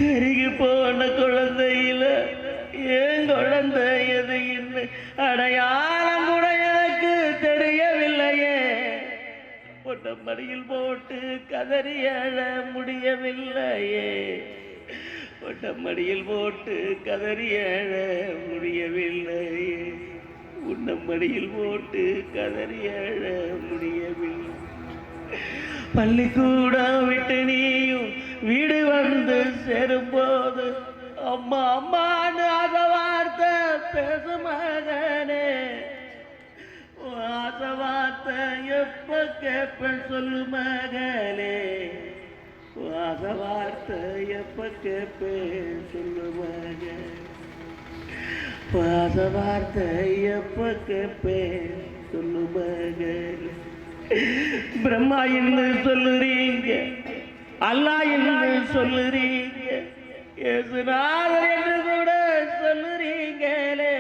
கருகி போன குழந்தையில ஏன் குழந்தை எது இன்னும் அடையாளம் கூட எனக்கு தெரியவில்லையே. பொட்ட மடியில் போட்டு கதறி எழ முடியவில்லையே. பொட்ட மடியில் போட்டு கதறி எழ முடியவில்லையே. உன்ன மடியில் போட்டு கதறி எழ முடியவில்லை. பள்ளிக்கூடம் விட்டு நீயும் வீடு வந்து சேரும்போது அம்மா அம்மான்னு அத வார்த்தை பேச மகனே. ஆச வார்த்தை எப்ப கேட்பேன் சொல்லு மகனே. ஆச வார்த்தை எப்ப கேட்பேன் சொல்லு மகனே. ஆச வார்த்தை எப்ப கேட்பேன் சொல்லு மகனே. பிரம்மா என்று சொல்லுறீங்க, அல்லாஹ் என்று சொல்லுறீங்க, இயேசுநாதர் என்று கூட சொல்லுறீங்களே.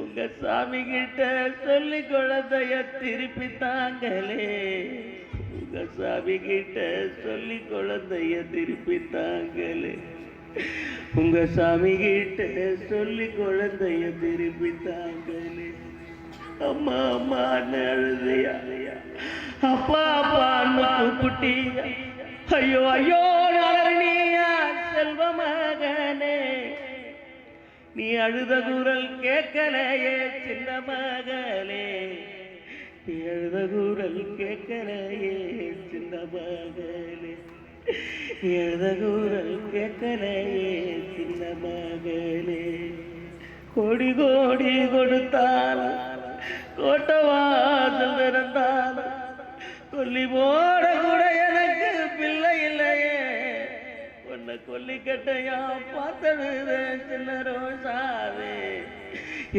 உங்க சாமி கிட்ட சொல்லி குழந்தைய திருப்பி தாங்களே. உங்க சாமி கிட்ட சொல்லி குழந்தைய திருப்பி தாங்களே. உங்க சாமி கிட்ட சொல்லி குழந்தைய திருப்பி தாங்களே. அம்மா அம்மான்னு அழுதியா, அப்பா அப்பான்னு கூப்பிட்டியா. ஐயோ ஐயோ நலனியா செல்வ மகனே. நீ அழுத குரல் கேட்கலையே சின்ன மகளே. நீ அழுத குரல் கேட்கலையே சின்ன மகளே. நீ அழுத குரல் கேட்கலையே சின்ன மகளே. கோடி கோடி கொடுத்தால் கோட்டவாசல் திறந்தால் கொல்லி போட கூட எனக்கு பிள்ளை இல்லையே. உன்னை கொல்லி கட்டையா பார்த்தது சின்ன ரோசாவே.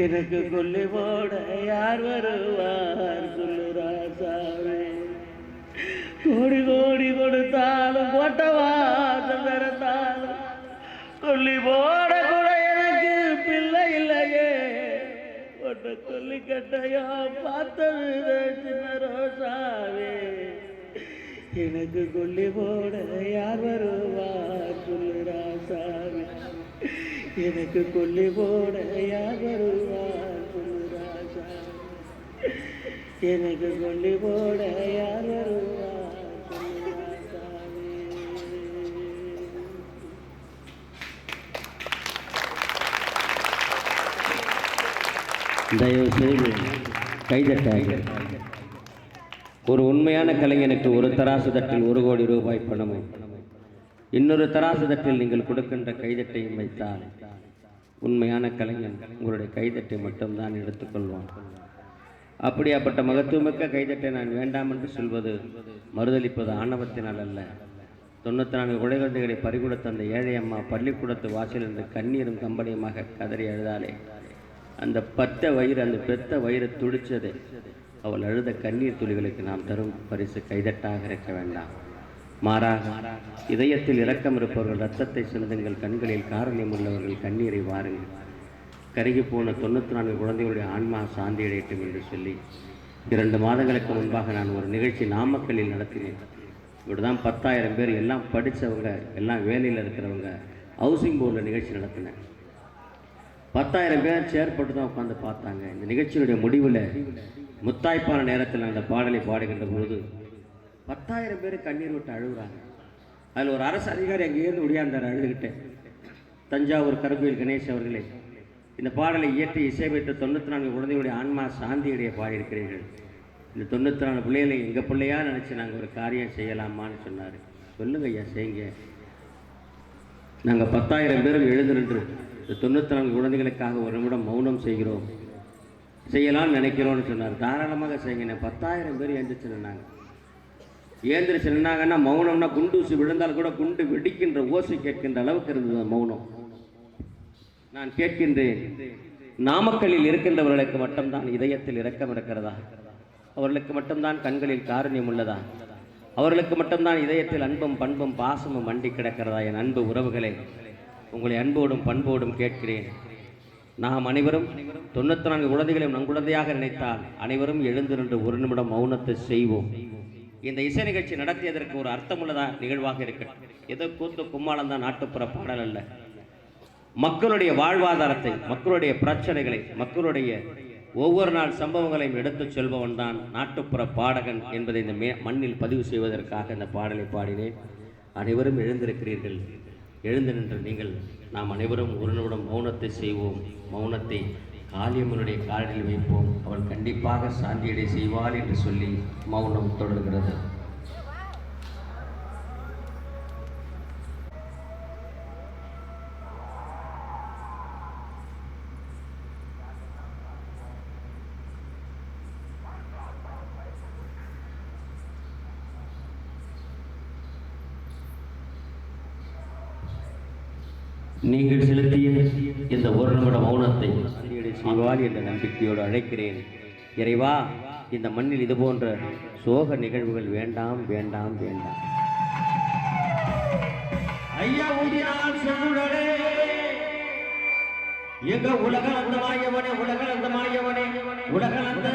எனக்கு கொல்லி போட யார் வருவார் சொல்லு ராசாவே. கோடி கோடி கொடுத்தாலும் கோட்டவாசல் திறந்தாலும் கொல்லி போட கூட எனக்கு பிள்ளை இல்லையே. உன்னை கொல்லி கட்டையா பார்த்தது சின்ன ரோசாவே. எனக்கு கொல்லி போட யார் வருவார் சொல்லு ராசாவே. எனக்கு கொல்லி போட யார் வருவார் சொல்லு ராசாவே. எனக்கு கொல்லி போட யார் வருவார் சொல்லு ராசாவே. தயவு செய்து கைதட்டாக. ஒரு உண்மையான கலைஞனுக்கு ஒரு தராசு தட்டில் 1 கோடி ரூபாய் பணமும் இன்னொரு தராசு தட்டில் நீங்கள் கொடுக்கின்ற கைதட்டையும் வைத்தால் உண்மையான கலைஞன் உங்களுடைய கைதட்டை மட்டும்தான் எடுத்துக்கொள்வான். அப்படியாப்பட்ட மகத்துவமிக்க கைதட்டை நான் வேண்டாம் என்று சொல்வது மறுதளிப்பது ஆணவத்தினால் அல்ல. 94 குழந்தைகளை பறிகொடுத்த அந்த ஏழை அம்மா பள்ளிக்கூடத்து வாசல் என்று கண்ணீரும் கம்பனியுமாக கதறி அழுதாலே. அந்த பத்த வயிறு, அந்த பெத்த வயிறு துடிச்சது. அவள் அழுத கண்ணீர் துளிகளுக்கு நாம் தரும் பரிசு கைதட்டாக இருக்க வேண்டாம். மாறாக இதயத்தில் இரக்கம் இருப்பவர்கள் இரத்தத்தை சிந்துங்கள், கண்களில் காரணியம் உள்ளவர்கள் கண்ணீரை வாருங்கள். கருகி போன 94 குழந்தைகளுடைய ஆன்மா சாந்தி அடையட்டும் என்று சொல்லி 2 மாதங்களுக்கு முன்பாக நான் ஒரு நிகழ்ச்சி நாமக்கல்லில் நடத்தினேன். இப்படிதான் 10,000 பேர், எல்லாம் படித்தவங்க, எல்லாம் வேலையில் இருக்கிறவங்க, ஹவுசிங் போர்டில் நிகழ்ச்சி நடத்தினேன். 10,000 பேர் சேர் போட்டு தான் உட்காந்து பார்த்தாங்க. இந்த நிகழ்ச்சியினுடைய முடிவில் முத்தாய்ப்பான நேரத்தில் அந்த பாடலை பாடுகின்ற பொழுது 10,000 பேர் கண்ணீர் விட்டு அழுகுறாங்க. அதில் ஒரு அரசு அதிகாரி அங்கேயிருந்து ஒடியாந்தார் அழுதுகிட்டே. தஞ்சாவூர் கருங்கோயில் கணேஷ் அவர்களே, இந்த பாடலை இயற்றி இசையமைத்த 94 குழந்தைகளுடைய ஆன்மா சாந்தியுடைய பாடியிருக்கிறீர்கள். இந்த 94 பிள்ளைகளை எங்கள் பிள்ளையா நினச்சி நாங்கள் ஒரு காரியம் செய்யலாமான்னு சொன்னார். சொல்லுங்க ஐயா, செய்யுங்க. நாங்கள் 10,000 பேரும் எழுந்து நின்று இந்த 94 குழந்தைகளுக்காக ஒரு நிமிடம் மௌனம் செய்கிறோம், செய்யலாம்னு நினைக்கிறோன்னு சொன்னார். தாராளமாக செய்யுங்க. 10,000 பேர் எழுந்திரிச்சு நின்னாங்க. ஏந்திரிச்சு நின்னாங்கன்னா மௌனம்னா குண்டூசி விழுந்தால் கூட குண்டு வெடிக்கின்ற ஓசை கேட்கின்ற அளவுக்கு இருந்தது மௌனம். நான் கேட்கின்றேன், நாமக்கல்லில் இருக்கின்றவர்களுக்கு மட்டும்தான் இதயத்தில் இரக்கம் இருக்கிறதா? அவர்களுக்கு மட்டும்தான் கண்களில் காருண்யம் உள்ளதா? அவர்களுக்கு மட்டும்தான் இதயத்தில் அன்பும் பண்பும் பாசமும் மண்டி கிடக்கிறதா? என் அன்பு உறவுகளே, உங்களை அன்போடும் பண்போடும் கேட்கிறேன். நாம் அனைவரும் 94 குழந்தைகளையும் நம் குழந்தையாக நினைத்தால் அனைவரும் எழுந்து நின்று ஒரு நிமிடம் மௌனத்தை செய்வோம். இந்த இசை நிகழ்ச்சி நடத்தியதற்கு ஒரு அர்த்தமுள்ளதா நிகழ்வாக இருக்கட்டும். ஏதோ கூத்து கும்மாளம் தான் நாட்டுப்புற பாடல் அல்ல. மக்களுடைய வாழ்வாதாரத்தை, மக்களுடைய பிரச்சனைகளை, மக்களுடைய ஒவ்வொரு நாள் சம்பவங்களையும் எடுத்துச் செல்பவன் தான் நாட்டுப்புற பாடகன் என்பதை இந்த மண்ணில் பதிவு செய்வதற்காக இந்த பாடலை பாடினேன். அனைவரும் எழுந்திருக்கிறீர்கள். எழுந்து நின்று நீங்கள் நாம் அனைவரும் ஒரு நிமிடம் மௌனத்தை செய்வோம். மௌனத்தை காளியம்மனுடைய காலில் வைப்போம். அவள் கண்டிப்பாக சாந்தியடை செய்வாள் என்று சொல்லி மௌனம் தொடர்கிறது. நீங்கள் செலுத்திய இந்த ஒரு நிமிட மௌனத்தை செய்வாள் என்ற நம்பிக்கையோடு அழைக்கிறேன். இறைவா, இந்த மண்ணில் இது போன்ற சோக நிகழ்வுகள் வேண்டாம் வேண்டாம் வேண்டாம். ஐயா ஊதினால் செல்லுடனே எங்க உலகளந்த மாயவனே, உலகளந்த மாயவனே, உலகளந்த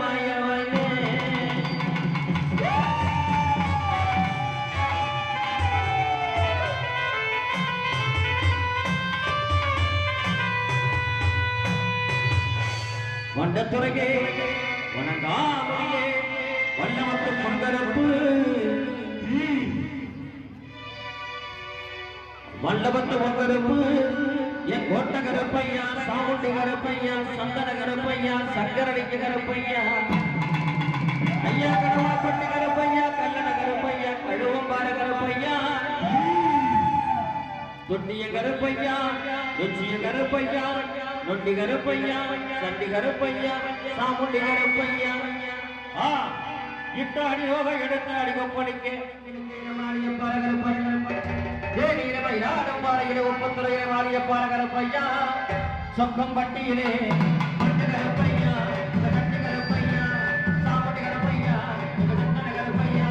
மாயவனே. வண்டத்துறையே வணங்காமலே வல்லமத்து பொங்கரப்பு, வல்லமத்து பொங்கரப்பு, என் கோட்ட கருப்பையா, சாமுண்டி கருப்பையா, சந்தன கருப்பையா, சங்கரடிக்கு கருப்பையா, ஐயா கருவாப்பட்டி கருப்பையா, கல்லண கருப்பையா, கழுவம்பார கருப்பையா, தொட்டிய கருப்பையா, நொச்சிய கருப்பையா, நொண்டி கருப்பையா, சண்டி கருப்பையா, சாமுண்டி கருப்பையா. இட்டு அடி யோக எடுத்து அடி கொப்பளிக்க ஒப்பத்துறையில மாறிய பார கருப்பையா, சொக்கம் பட்டியிலே கருப்பையா, சண்டி கருப்பையா, சாமுண்டி கருப்பையா, சந்தன கருப்பையா.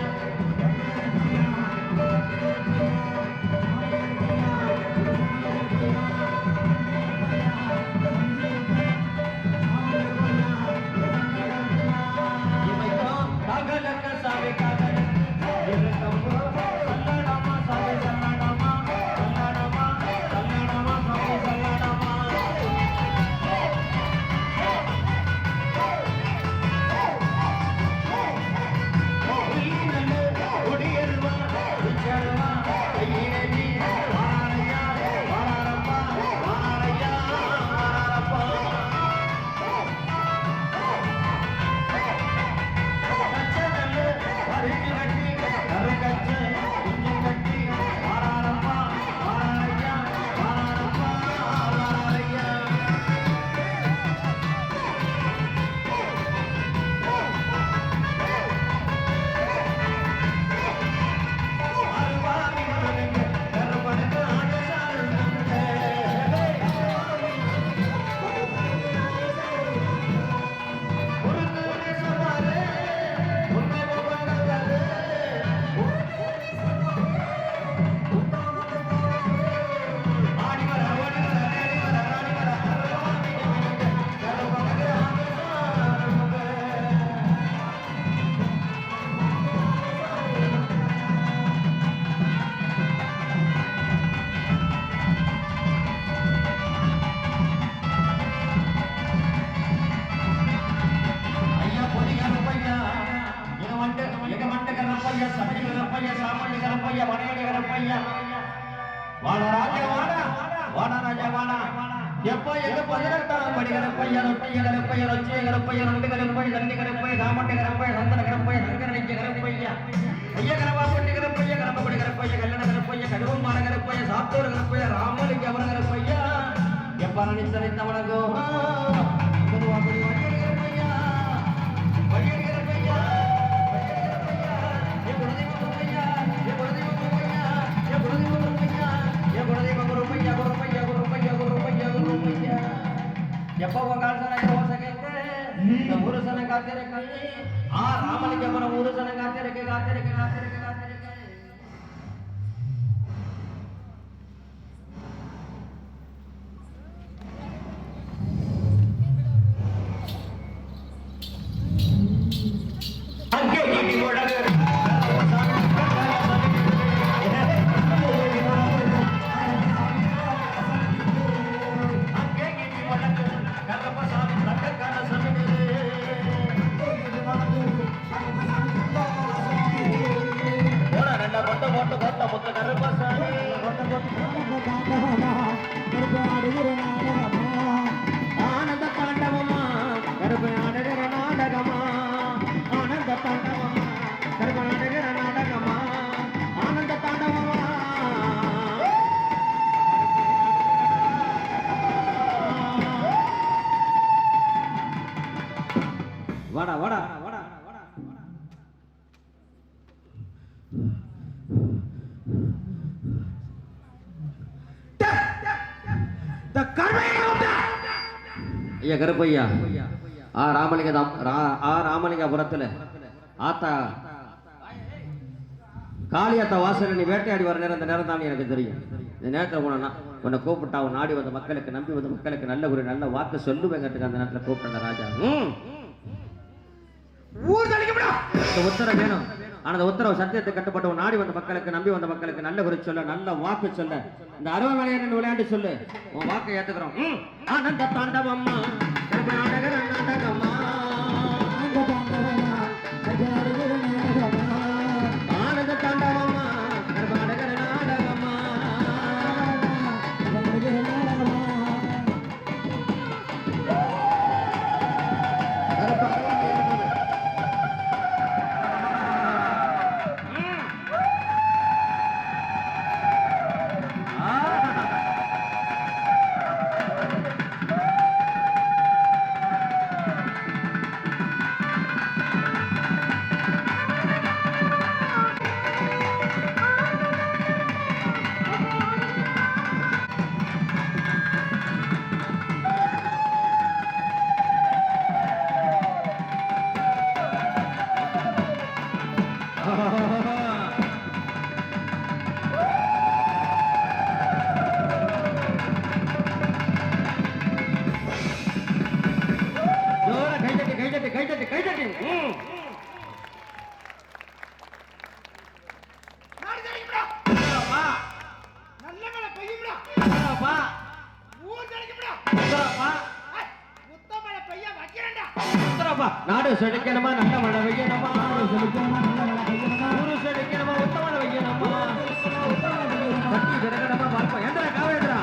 ஆனந்த தாண்டவமா கருப்பு ஆடுகிற நாடகமா ஆனந்த தாண்டவமா கருப்பு ஆடுகிற நாடகமா ஆனந்த தாண்டவமா வாடா வாடா வாடா ஐயா கருப்பையா ராமலிங்கபுரத்துல ஆத்தா காளியாத்தா வாசல் நீ வேட்டையாடி வர நேரம் இந்த நேரம் தான் எனக்கு தெரியும். இந்த நேரத்தில் போனா உன்னை கூப்பிட்டா அவன் நாடி வந்த மக்களுக்கு நம்பி வந்த மக்களுக்கு நல்ல ஒரு நல்ல வாக்கு சொல்லுவேங்கிறதுக்கு அந்த நேரத்தில் கூப்பிட்ட ராஜா உத்தரவு வேணும். ஆனா உத்தரவு சத்தியத்தை கட்டுப்பட்ட நாடி வந்த மக்களுக்கு நம்பி வந்த மக்களுக்கு நல்ல குறி சொல்ல நல்ல வாக்கு சொல்ல இந்த அருவமலையன் விளையாண்டு சொல்லு உன் வாக்கை ஏத்துக்கிறோம். ஆனந்த தாண்டவம்மா நாடகமா ஆனந்த தாண்டவம்மா நாடகமா நாடு செழிக்கணுமா நல்ல மழை பெய்யணுமா ஊரு செழிக்கணுமா உத்த மழை பெய்யணுமா பட்டி பெருகணுமா பால்பா எந்திர காவேந்திரா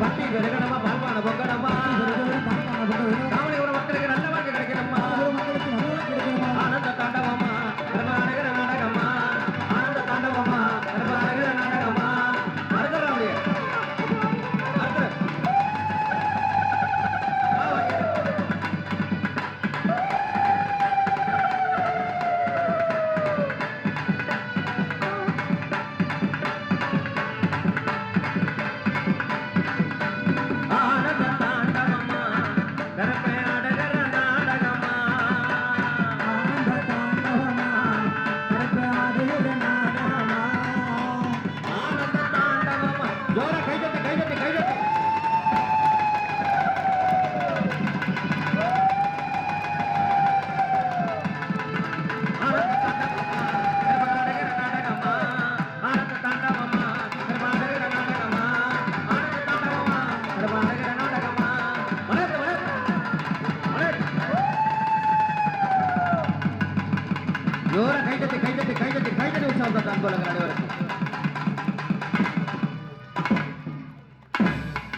பட்டி பெருகணுமா பால்பான பொங்கணுமா காவலிபுரம் மக்களுக்கு நல்ல வாக்கு கிடைக்கணுமா ஆனந்த தாண்டவமா கர்நாடக நாடகமா ஆனந்த தாண்டவமா கர்நாடக நாடகமா மறந்துடாமலே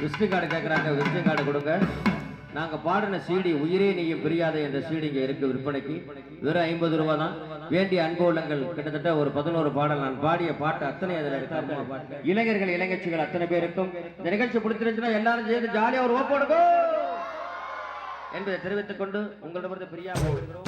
விசிட்டிங் கார்டு கேட்குறாங்க, விசிட்டிங் கார்டு கொடுங்க. நாங்கள் பாடின சிடி உயிரே நீயும் பிரியாத என்ற சிடி இங்கே இருக்கு விற்பனைக்கு. வெறும் 50 ரூபா தான். வேண்டிய அன்பு உள்ளங்கள் கிட்டத்தட்ட ஒரு 11 பாடல் நான் பாடிய பாட்டு அத்தனை அதில் இருக்கு. இளைஞர்கள் இளைஞச்சிகள் அத்தனை பேருக்கும் இந்த நிகழ்ச்சி பிடிச்சிருந்துச்சுன்னா எல்லாரும் சேர்ந்து ஜாலியாக ஒரு ஓப்போடுங்கோ என்பதை தெரிவித்துக் கொண்டு உங்களிடமிருந்து பிரியாமல் விடுகிறோம்.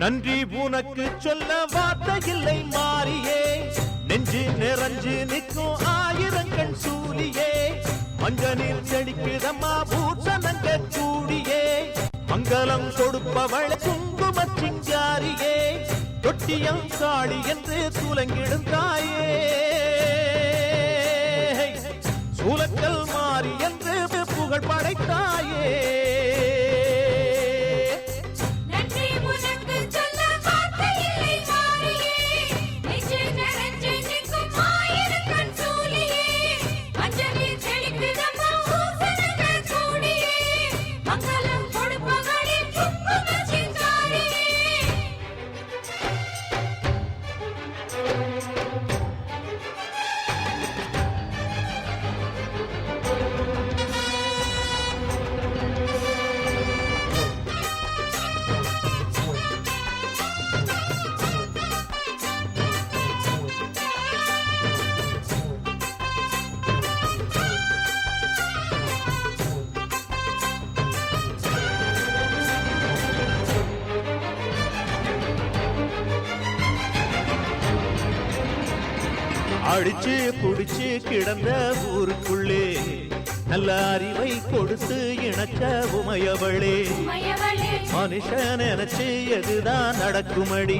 நன்றி உனக்கு சொல்ல வார்த்தை இல்லை மாறியே, நெஞ்சு நிறைஞ்சு நிற்கும் ஆயிரங்கள் சூலியே, மஞ்சனில் செழிக்கிறம்மா பூசணங்க கூடியே, மங்களம் கொடுப்பவள் குங்கும சிங்காரியே, தொட்டியம் காளி என்று துலங்கிடும் தாயே. அடிச்சு புடிச்சு கிடந்த ஊருக்குள்ளே நல்ல அறிவை கொடுத்து இணக்க உமையவளே மனுஷன் நினைச்சு எதுதான் நடக்குமடி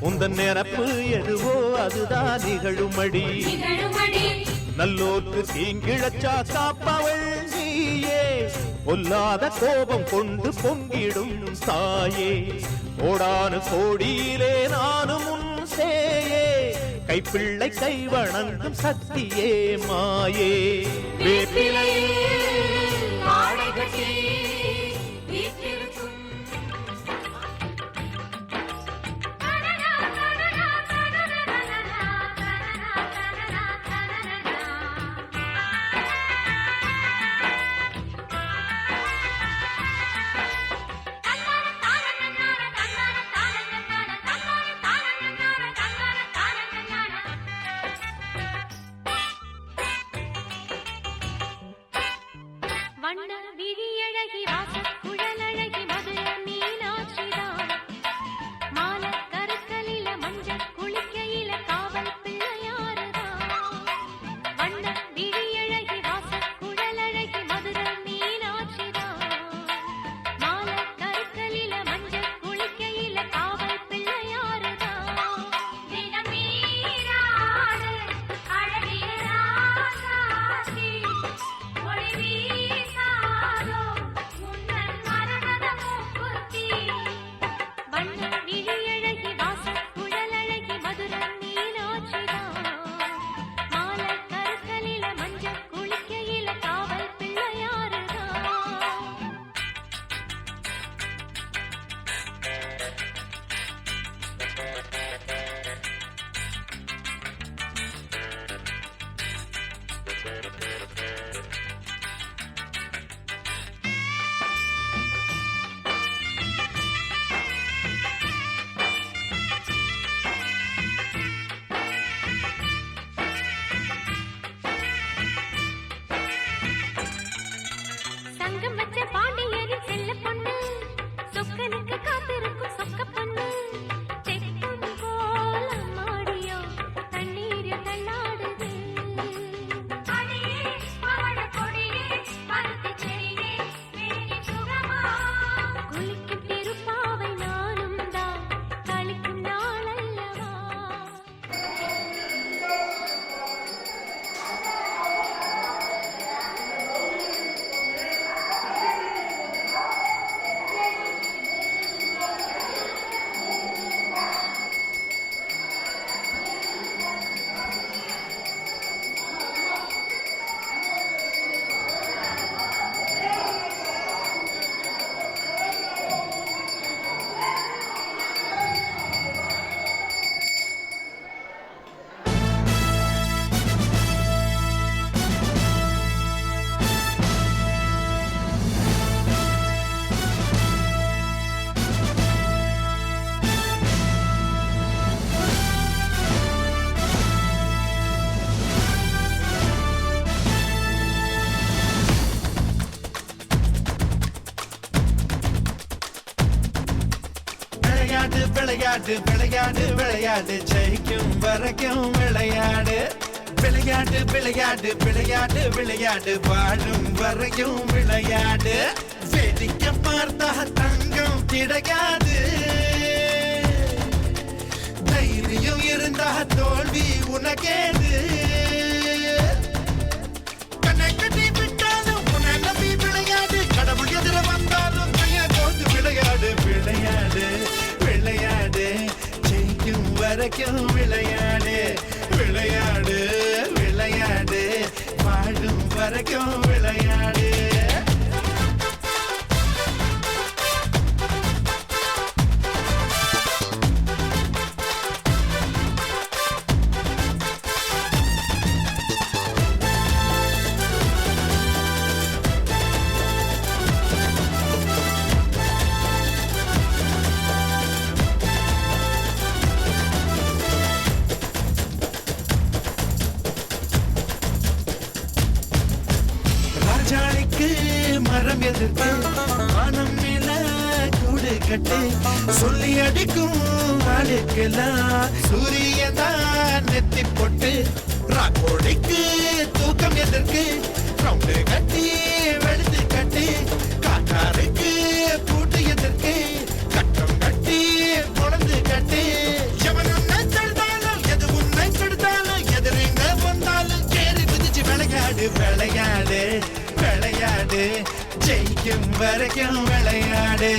உந்தன் நிரப்பு எதுவோ அதுதான் நிகழுமடி நல்லோர்க்கு தீங்கிழச்சா காப்பவள் நீயே பொல்லாத கோபம் கொண்டு பொங்கிடும் தாயே கோடானு கோடியிலே நானும் உன் சேயே கைப்பிள்ளை கை வணங்கும் சக்தியே மாயே விளையாடு விளையாடு விளையாடு ஜெயிக்கும் வரைக்கும் விளையாடு விளையாடு விளையாடு விளையாடு விளையாடு வாழும் வரைக்கும் விளையாடு வேடிக்கை பார்த்தா தங்கம் கிடையாது தைரியம் இருந்தா தோல்வி உனக்கேது கண்ணை கட்டி விட்டாலும் உன்னை நம்பி விளையாடு கடவுள் எதிர வந்தாலும் கையை கோர்த்து விளையாடு விளையாடு விளையாடு ஜெயிக்கும் வரைக்கும் விளையாடு விளையாடு விளையாடு வாழும் வரைக்கும் விளையாடு மரம் எதிர்த்து வானம் மேல கூடு கட்டு சொல்லி அடிக்கும் நாளுக்கெல்லாம் சூரியதான் நெத்தி போட்டு வரைக்கும் விளையாடு